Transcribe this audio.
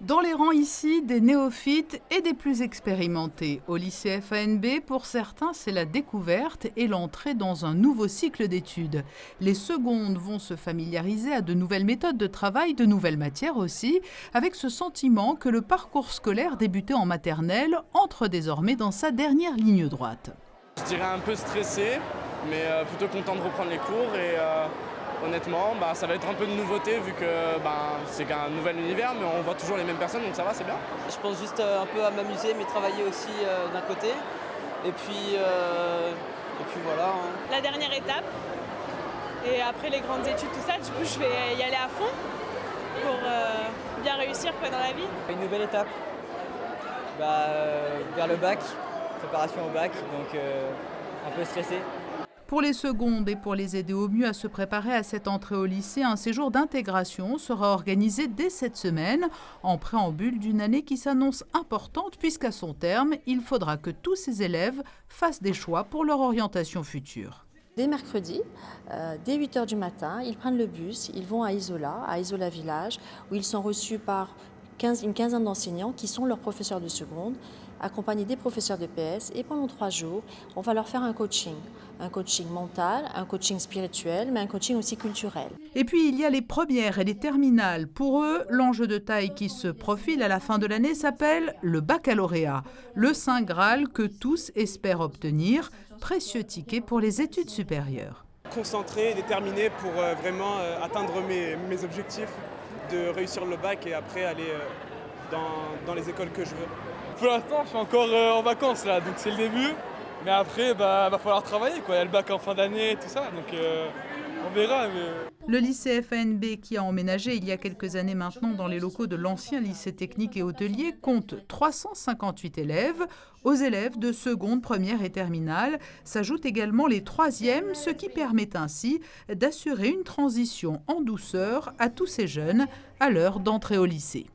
Dans les rangs ici, des néophytes et des plus expérimentés. Au lycée FANB, pour certains, c'est la découverte et l'entrée dans un nouveau cycle d'études. Les secondes vont se familiariser à de nouvelles méthodes de travail, de nouvelles matières aussi, avec ce sentiment que le parcours scolaire débuté en maternelle entre désormais dans sa dernière ligne droite. Je dirais un peu stressé, mais plutôt content de reprendre les cours et honnêtement, ça va être un peu de nouveauté vu que c'est qu'un nouvel univers, mais on voit toujours les mêmes personnes, donc ça va, c'est bien. Je pense juste un peu à m'amuser, mais travailler aussi d'un côté. Et puis voilà. La dernière étape. Et après les grandes études, tout ça, du coup, je vais y aller à fond pour bien réussir dans la vie. Une nouvelle étape vers le bac, préparation au bac, donc un peu stressé. Pour les secondes et pour les aider au mieux à se préparer à cette entrée au lycée, un séjour d'intégration sera organisé dès cette semaine, en préambule d'une année qui s'annonce importante puisqu'à son terme, il faudra que tous ces élèves fassent des choix pour leur orientation future. Dès mercredi, dès 8 h du matin, ils prennent le bus, ils vont à Isola Village, où ils sont reçus par une quinzaine d'enseignants qui sont leurs professeurs de seconde, accompagnés des professeurs de PS. Et pendant 3 jours, on va leur faire un coaching mental, un coaching spirituel, mais un coaching aussi culturel. Et puis il y a les premières et les terminales. Pour eux, l'enjeu de taille qui se profile à la fin de l'année s'appelle le baccalauréat, le saint Graal que tous espèrent obtenir, précieux ticket pour les études supérieures. Concentré et déterminé pour vraiment atteindre mes objectifs, de réussir le bac et après aller dans les écoles que je veux. Pour l'instant, je suis encore en vacances là, donc c'est le début. Mais après, va falloir travailler, quoi. Il y a le bac en fin d'année et tout ça, donc on verra. Le lycée FANB, qui a emménagé il y a quelques années maintenant dans les locaux de l'ancien lycée technique et hôtelier, compte 358 élèves. Aux élèves de seconde, première et terminale s'ajoutent également les troisièmes, ce qui permet ainsi d'assurer une transition en douceur à tous ces jeunes à l'heure d'entrée au lycée.